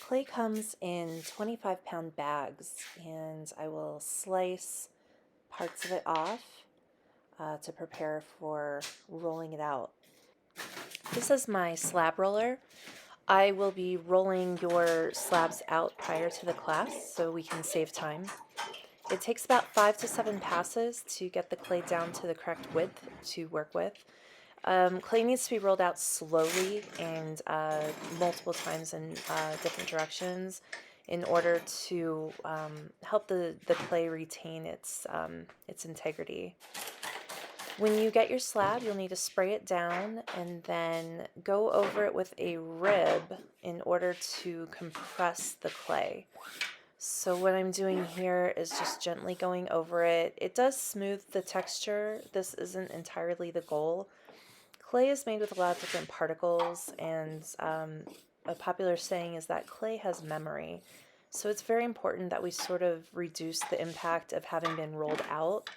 Clay comes in 25-pound bags, and I will slice parts of it off to prepare for rolling it out. This is my slab roller. I will be rolling your slabs out prior to the class so we can save time. It takes about 5 to 7 passes to get the clay down to the correct width to work with. Clay needs to be rolled out slowly and multiple times in different directions in order to help the clay retain its integrity. When you get your slab, you'll need to spray it down and then go over it with a rib in order to compress the clay. So what I'm doing here is just gently going over it. It does smooth the texture. This isn't entirely the goal. Clay is made with a lot of different particles, and a popular saying is that clay has memory. So it's very important that we sort of reduce the impact of having been rolled out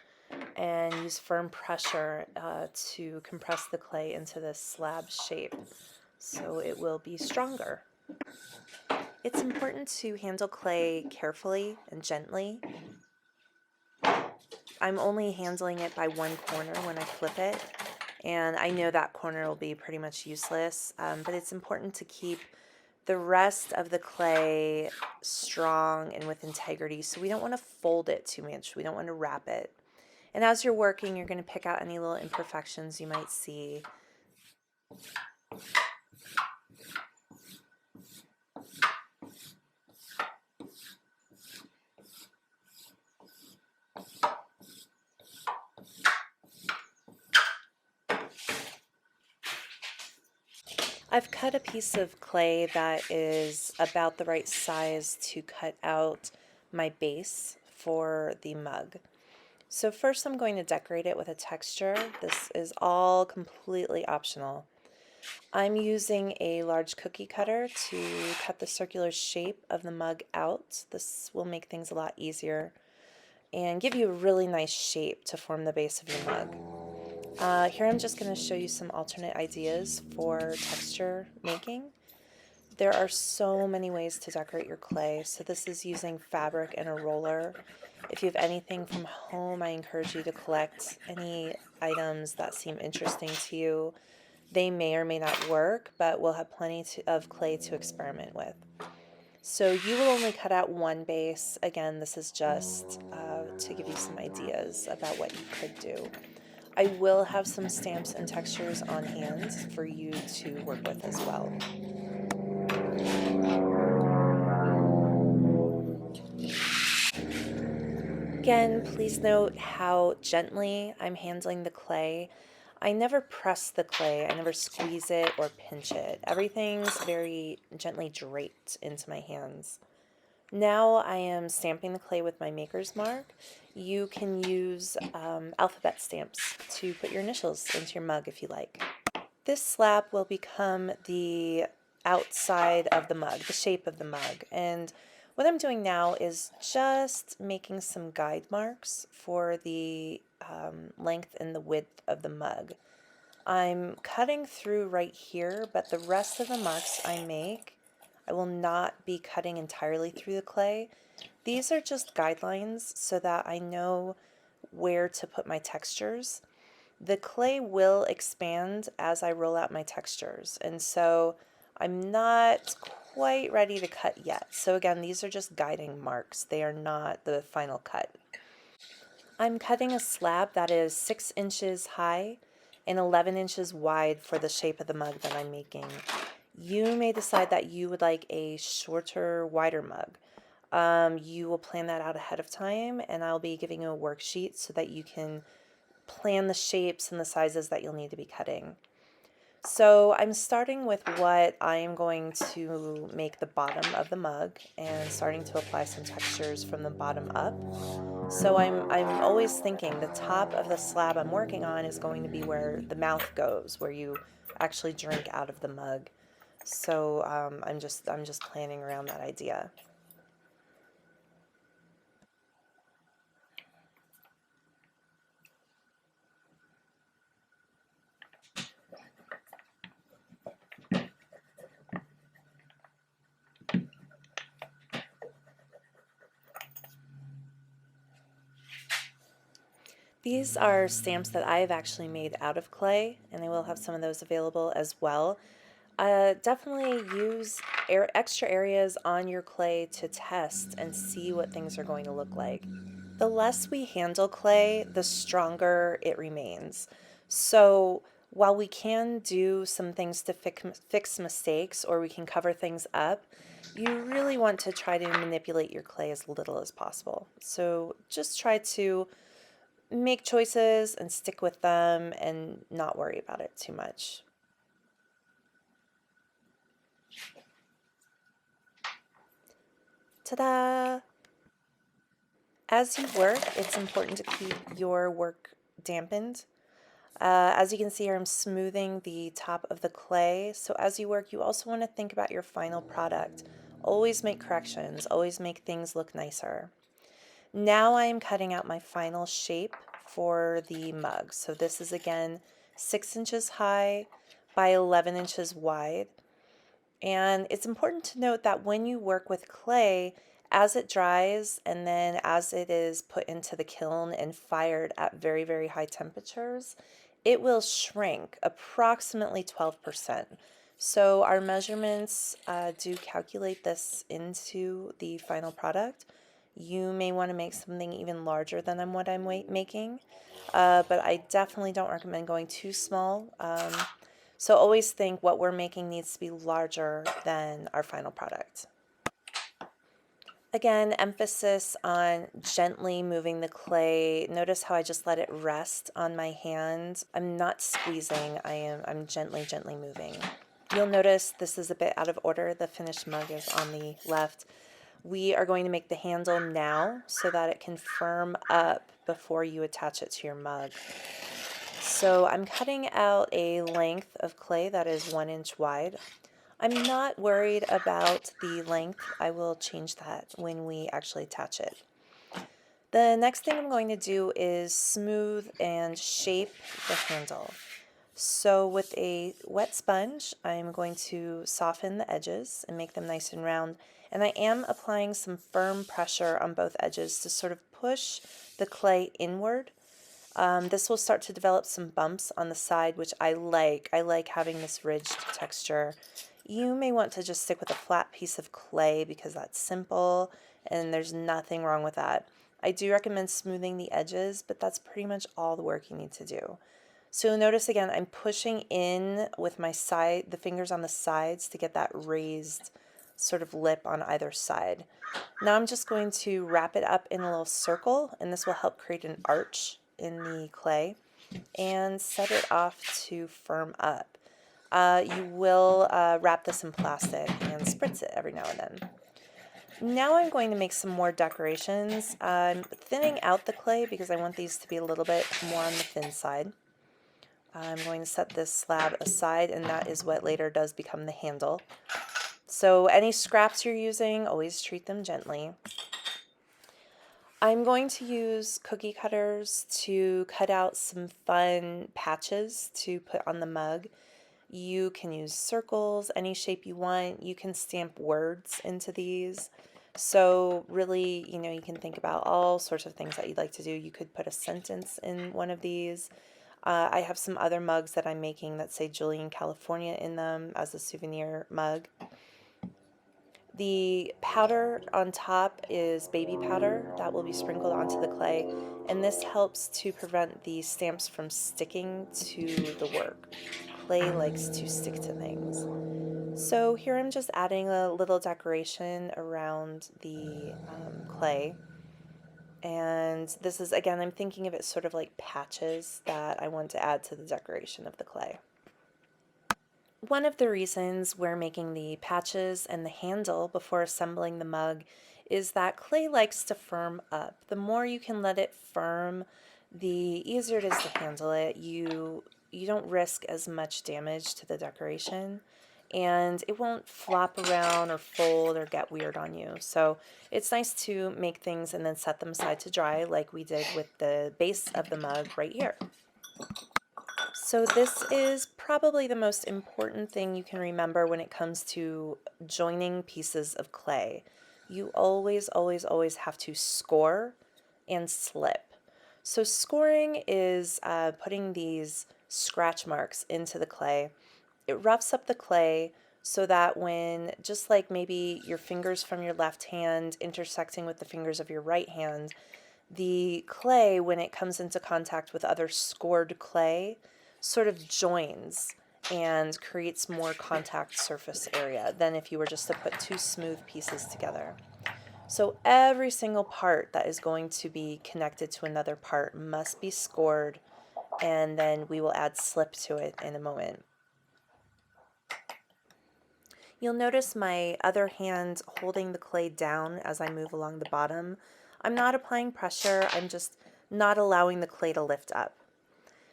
and use firm pressure to compress the clay into this slab shape so it will be stronger. It's important to handle clay carefully and gently. I'm only handling it by one corner when I flip it, and I know that corner will be pretty much useless, but it's important to keep the rest of the clay strong and with integrity, so we don't want to fold it too much. We don't want to wrap it. And as you're working, you're going to pick out any little imperfections you might see. I've cut a piece of clay that is about the right size to cut out my base for the mug. So first I'm going to decorate it with a texture. This is all completely optional. I'm using a large cookie cutter to cut the circular shape of the mug out. This will make things a lot easier and give you a really nice shape to form the base of your mug. Here I'm just going to show you some alternate ideas for texture making. There are so many ways to decorate your clay. So this is using fabric and a roller. If you have anything from home, I encourage you to collect any items that seem interesting to you. They may or may not work, but we'll have plenty of clay to experiment with. So you will only cut out one base. Again, this is just to give you some ideas about what you could do. I will have some stamps and textures on hand for you to work with as well. Again, please note how gently I'm handling the clay. I never press the clay, I never squeeze it or pinch it. Everything's very gently draped into my hands. Now I am stamping the clay with my maker's mark. You can use alphabet stamps to put your initials into your mug if you like. This slab will become the outside of the mug, the shape of the mug. And what I'm doing now is just making some guide marks for the length and the width of the mug. I'm cutting through right here, but the rest of the marks I make, I will not be cutting entirely through the clay. These are just guidelines so that I know where to put my textures. The clay will expand as I roll out my textures, and so I'm not quite ready to cut yet. So again, these are just guiding marks. They are not the final cut. I'm cutting a slab that is 6 inches high and 11 inches wide for the shape of the mug that I'm making. You may decide that you would like a shorter, wider mug. You will plan that out ahead of time, and I'll be giving you a worksheet so that you can plan the shapes and the sizes that you'll need to be cutting. So I'm starting with what I am going to make the bottom of the mug and starting to apply some textures from the bottom up. So I'm always thinking the top of the slab I'm working on is going to be where the mouth goes, where you actually drink out of the mug. So I'm just planning around that idea. These are stamps that I've actually made out of clay, and I will have some of those available as well. Definitely use extra areas on your clay to test and see what things are going to look like. The less we handle clay, the stronger it remains. So while we can do some things to fix mistakes or we can cover things up, you really want to try to manipulate your clay as little as possible. So just try to make choices and stick with them and not worry about it too much. Ta-da! As you work, it's important to keep your work dampened. As you can see here, I'm smoothing the top of the clay. So as you work, you also want to think about your final product. Always make corrections, always make things look nicer. Now I am cutting out my final shape for the mug. So this is again 6 inches high by 11 inches wide. And it's important to note that when you work with clay, as it dries and then as it is put into the kiln and fired at very, very high temperatures, it will shrink approximately 12%. So our measurements do calculate this into the final product. You may want to make something even larger than what I'm making, but I definitely don't recommend going too small. So always think what we're making needs to be larger than our final product. Again, emphasis on gently moving the clay. Notice how I just let it rest on my hand. I'm not squeezing, I'm gently, gently moving. You'll notice this is a bit out of order. The finished mug is on the left. We are going to make the handle now so that it can firm up before you attach it to your mug. So I'm cutting out a length of clay that is 1 inch wide. I'm not worried about the length. I will change that when we actually attach it. The next thing I'm going to do is smooth and shape the handle. So with a wet sponge, I'm going to soften the edges and make them nice and round. And I am applying some firm pressure on both edges to sort of push the clay inward. This will start to develop some bumps on the side, which I like. I like having this ridged texture. You may want to just stick with a flat piece of clay because that's simple and there's nothing wrong with that. I do recommend smoothing the edges, but that's pretty much all the work you need to do. So notice again, I'm pushing in with my the fingers on the sides to get that raised sort of lip on either side. Now I'm just going to wrap it up in a little circle, and this will help create an arch in the clay and set it off to firm up. You will wrap this in plastic and spritz it every now and then. Now I'm going to make some more decorations. I'm thinning out the clay because I want these to be a little bit more on the thin side. I'm going to set this slab aside, and that is what later does become the handle. So any scraps you're using, always treat them gently. I'm going to use cookie cutters to cut out some fun patches to put on the mug. You can use circles, any shape you want. You can stamp words into these. So really, you can think about all sorts of things that you'd like to do. You could put a sentence in one of these. I have some other mugs that I'm making that say Julian, California in them as a souvenir mug. The powder on top is baby powder that will be sprinkled onto the clay, and this helps to prevent the stamps from sticking to the work. Clay likes to stick to things. So here I'm just adding a little decoration around the clay. And this is, again, I'm thinking of it sort of like patches that I want to add to the decoration of the clay. One of the reasons we're making the patches and the handle before assembling the mug is that clay likes to firm up. The more you can let it firm, the easier it is to handle it. You don't risk as much damage to the decoration, and it won't flop around or fold or get weird on you. So it's nice to make things and then set them aside to dry like we did with the base of the mug right here. So this is probably the most important thing you can remember when it comes to joining pieces of clay. You always, always, always have to score and slip. So scoring is putting these scratch marks into the clay. It roughs up the clay so that when, just like maybe your fingers from your left hand intersecting with the fingers of your right hand, the clay, when it comes into contact with other scored clay, sort of joins and creates more contact surface area than if you were just to put two smooth pieces together. So every single part that is going to be connected to another part must be scored, and then we will add slip to it in a moment. You'll notice my other hand holding the clay down as I move along the bottom. I'm not applying pressure, I'm just not allowing the clay to lift up.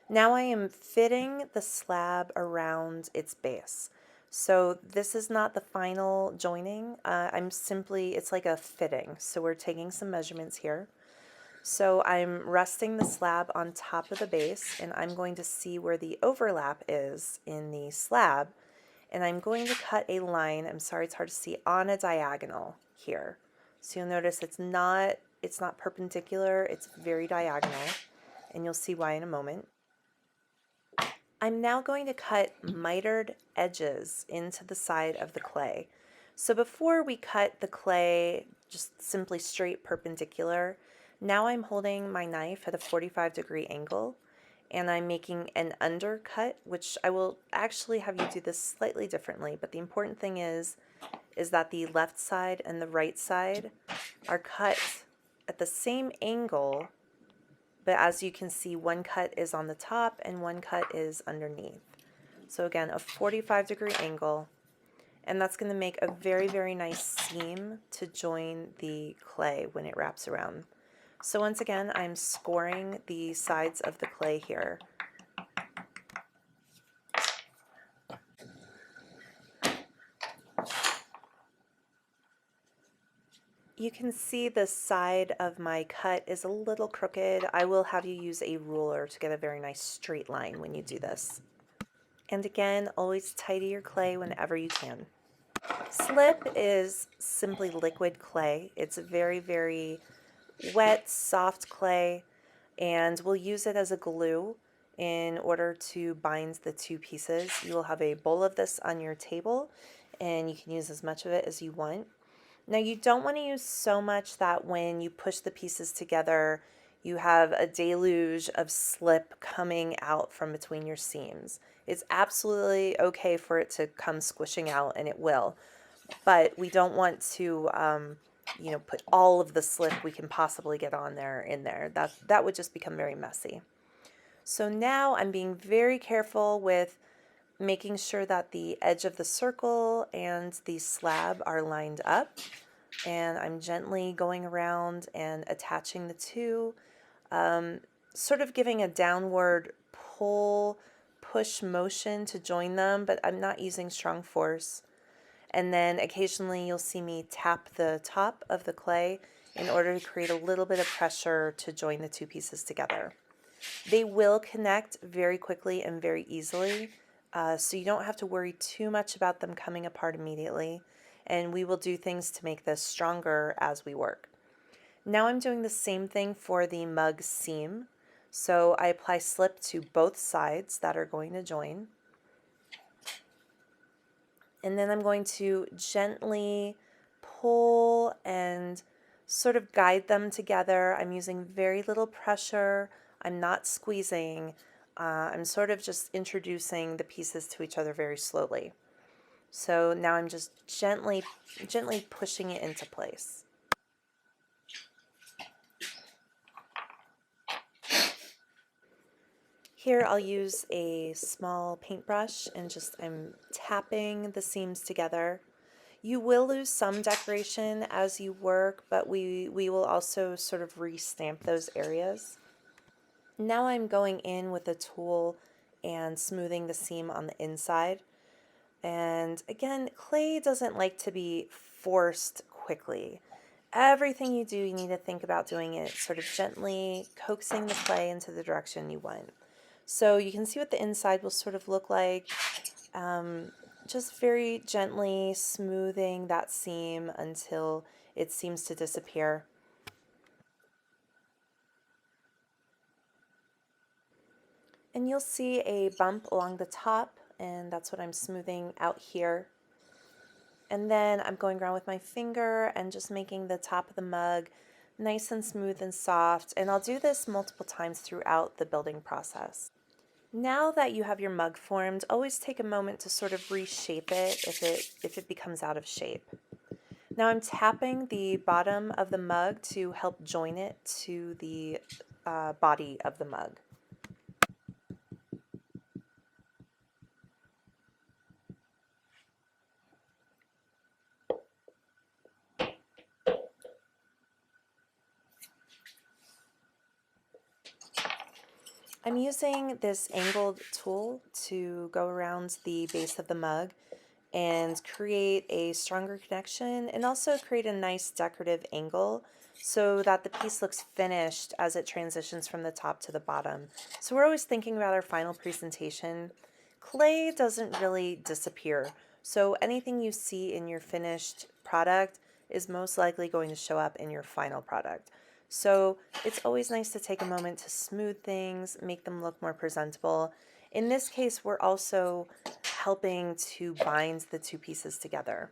Now I am fitting the slab around its base. So this is not the final joining. It's like a fitting. So we're taking some measurements here. So I'm resting the slab on top of the base, and I'm going to see where the overlap is in the slab. And I'm going to cut a line, I'm sorry it's hard to see, on a diagonal here. So you'll notice it's not perpendicular, it's very diagonal, and you'll see why in a moment. I'm now going to cut mitered edges into the side of the clay. So before we cut the clay just simply straight perpendicular, now I'm holding my knife at a 45-degree angle, and I'm making an undercut, which I will actually have you do this slightly differently, but the important thing is that the left side and the right side are cut at the same angle, but as you can see, one cut is on the top and one cut is underneath. So again, a 45-degree angle, and that's going to make a very, very nice seam to join the clay when it wraps around. So once again, I'm scoring the sides of the clay here. You can see the side of my cut is a little crooked. I will have you use a ruler to get a very nice straight line when you do this. And again, always tidy your clay whenever you can. Slip is simply liquid clay. It's a very, very wet, soft clay, and we'll use it as a glue in order to bind the two pieces. You will have a bowl of this on your table, and you can use as much of it as you want. Now, you don't want to use so much that when you push the pieces together, you have a deluge of slip coming out from between your seams. It's absolutely okay for it to come squishing out, and it will, but we don't want to put all of the slip we can possibly get on there in there. That would just become very messy. So now I'm being very careful with making sure that the edge of the circle and the slab are lined up, and I'm gently going around and attaching the two, sort of giving a downward pull, push motion to join them, but I'm not using strong force. And then occasionally you'll see me tap the top of the clay in order to create a little bit of pressure to join the two pieces together. They will connect very quickly and very easily, so you don't have to worry too much about them coming apart immediately, and we will do things to make this stronger as we work. Now I'm doing the same thing for the mug seam. So I apply slip to both sides that are going to join. And then I'm going to gently pull and sort of guide them together. I'm using very little pressure. I'm not squeezing. I'm sort of just introducing the pieces to each other very slowly. So now I'm just gently pushing it into place. Here I'll use a small paintbrush and I'm tapping the seams together. You will lose some decoration as you work, but we will also sort of re-stamp those areas. Now I'm going in with a tool and smoothing the seam on the inside. And again, clay doesn't like to be forced quickly. Everything you do, you need to think about doing it sort of gently, coaxing the clay into the direction you want. So you can see what the inside will sort of look like. Just very gently smoothing that seam until it seems to disappear. And you'll see a bump along the top, and that's what I'm smoothing out here. And then I'm going around with my finger and just making the top of the mug nice and smooth and soft. And I'll do this multiple times throughout the building process. Now that you have your mug formed, always take a moment to sort of reshape it if it becomes out of shape. Now I'm tapping the bottom of the mug to help join it to the body of the mug. I'm using this angled tool to go around the base of the mug and create a stronger connection and also create a nice decorative angle so that the piece looks finished as it transitions from the top to the bottom. So we're always thinking about our final presentation. Clay doesn't really disappear, so anything you see in your finished product is most likely going to show up in your final product. So it's always nice to take a moment to smooth things, make them look more presentable. In this case, we're also helping to bind the two pieces together.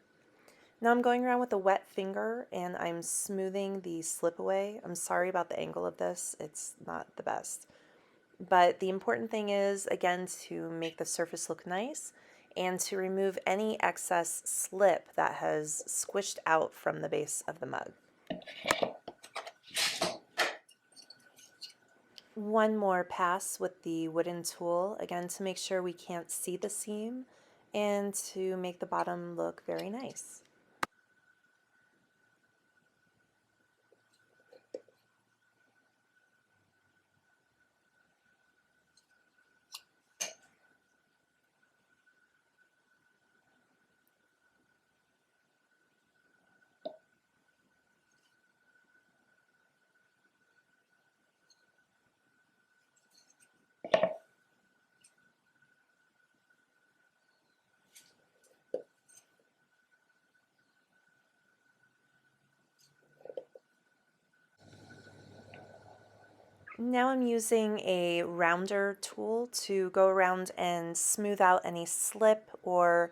Now I'm going around with a wet finger and I'm smoothing the slip away. I'm sorry about the angle of this, it's not the best. But the important thing is, again, to make the surface look nice and to remove any excess slip that has squished out from the base of the mug. One more pass with the wooden tool, again to make sure we can't see the seam and to make the bottom look very nice. Now I'm using a rounder tool to go around and smooth out any slip or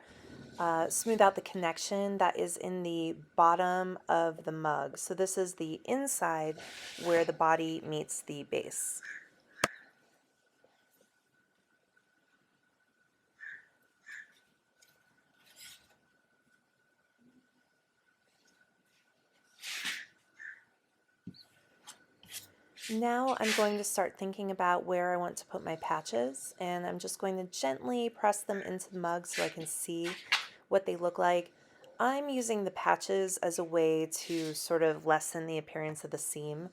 smooth out the connection that is in the bottom of the mug. So this is the inside where the body meets the base. Now I'm going to start thinking about where I want to put my patches, and I'm just going to gently press them into the mug so I can see what they look like. I'm using the patches as a way to sort of lessen the appearance of the seam,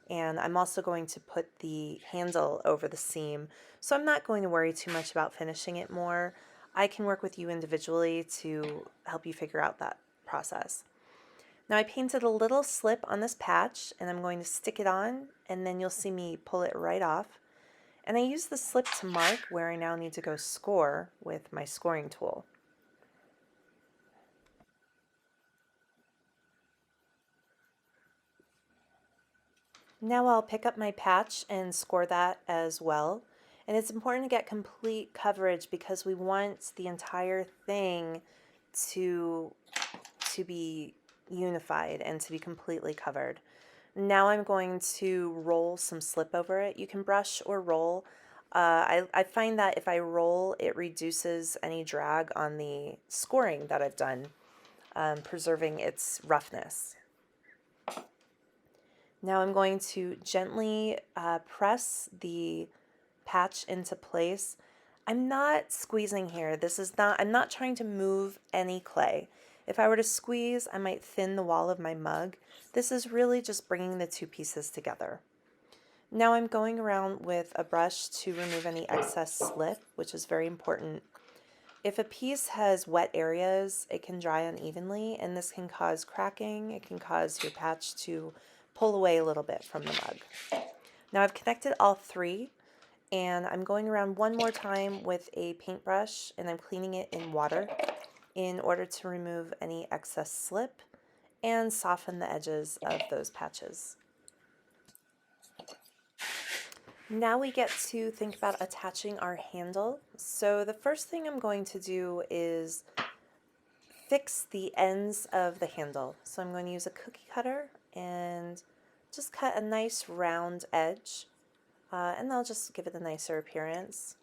and I'm also going to put the handle over the seam, so I'm not going to worry too much about finishing it more. I can work with you individually to help you figure out that process. Now I painted a little slip on this patch and I'm going to stick it on, and then you'll see me pull it right off. And I use the slip to mark where I now need to go score with my scoring tool. Now I'll pick up my patch and score that as well. And it's important to get complete coverage because we want the entire thing to be unified and to be completely covered. Now I'm going to roll some slip over it. You can brush or roll. I find that if I roll, it reduces any drag on the scoring that I've done, preserving its roughness. Now I'm going to gently press the patch into place. I'm not squeezing here. I'm not trying to move any clay. If I were to squeeze, I might thin the wall of my mug. This is really just bringing the two pieces together. Now I'm going around with a brush to remove any excess slip, which is very important. If a piece has wet areas, it can dry unevenly, and this can cause cracking. It can cause your patch to pull away a little bit from the mug. Now I've connected all three, and I'm going around one more time with a paintbrush, and I'm cleaning it in water in order to remove any excess slip and soften the edges of those patches. Now we get to think about attaching our handle. So the first thing I'm going to do is fix the ends of the handle. So I'm going to use a cookie cutter and just cut a nice round edge, and I'll just give it a nicer appearance.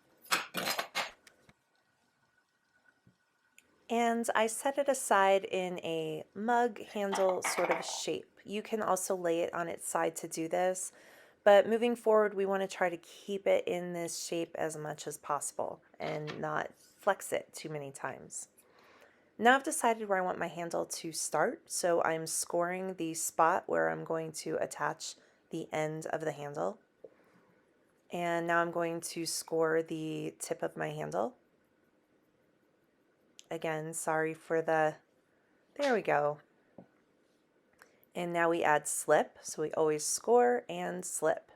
And I set it aside in a mug handle sort of shape. You can also lay it on its side to do this, but moving forward we want to try to keep it in this shape as much as possible and not flex it too many times. Now I've decided where I want my handle to start, so I'm scoring the spot where I'm going to attach the end of the handle. And now I'm going to score the tip of my handle. Again, sorry for the, there we go. And now we add slip, so we always score and slip.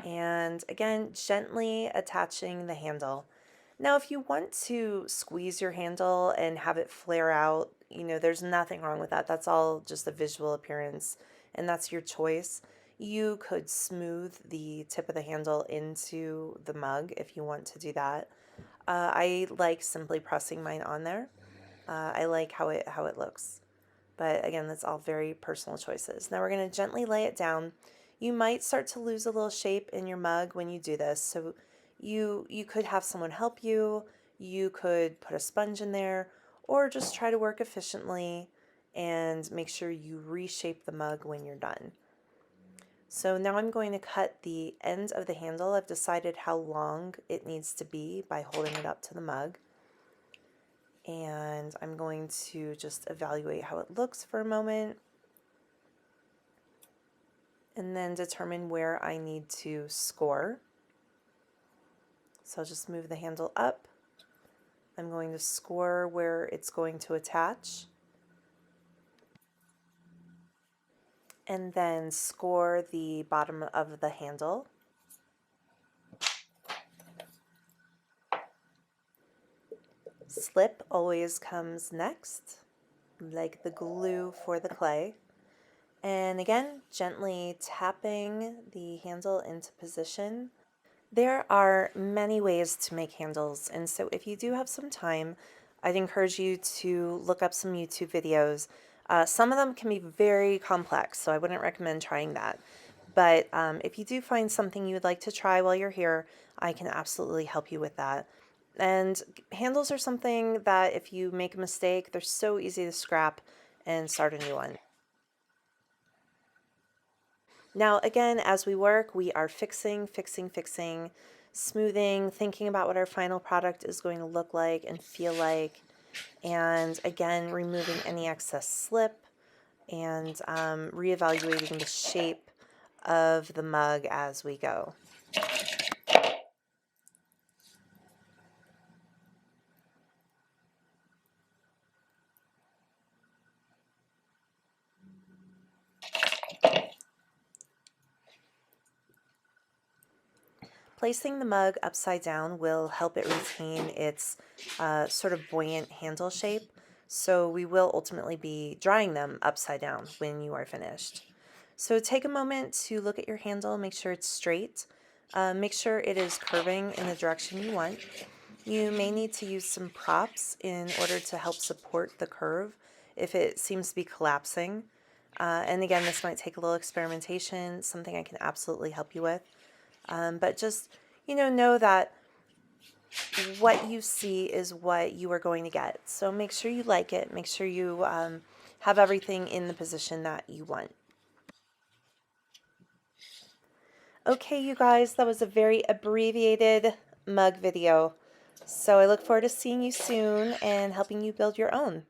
And again, gently attaching the handle. Now, if you want to squeeze your handle and have it flare out, there's nothing wrong with that. That's all just a visual appearance, and that's your choice. You could smooth the tip of the handle into the mug if you want to do that. I like simply pressing mine on there. I like how it looks. But again, that's all very personal choices. Now we're going to gently lay it down. You might start to lose a little shape in your mug when you do this, so you could have someone help you. You could put a sponge in there, or just try to work efficiently and make sure you reshape the mug when you're done. So now I'm going to cut the end of the handle. I've decided how long it needs to be by holding it up to the mug. And I'm going to just evaluate how it looks for a moment and then determine where I need to score. So I'll just move the handle up. I'm going to score where it's going to attach, and then score the bottom of the handle. Slip always comes next, like the glue for the clay. And again, gently tapping the handle into position. There are many ways to make handles, and so if you do have some time, I'd encourage you to look up some YouTube videos. Some of them can be very complex, so I wouldn't recommend trying that. But if you do find something you would like to try while you're here, I can absolutely help you with that. And handles are something that if you make a mistake, they're so easy to scrap and start a new one. Now, again, as we work, we are fixing, smoothing, thinking about what our final product is going to look like and feel like, and again, removing any excess slip and reevaluating the shape of the mug as we go. Placing the mug upside down will help it retain its sort of buoyant handle shape, so we will ultimately be drying them upside down when you are finished. So take a moment to look at your handle, make sure it's straight, make sure it is curving in the direction you want. You may need to use some props in order to help support the curve if it seems to be collapsing. And again, this might take a little experimentation, something I can absolutely help you with. But just, know that what you see is what you are going to get. So make sure you like it. Make sure you have everything in the position that you want. Okay, you guys, that was a very abbreviated mug video. So I look forward to seeing you soon and helping you build your own.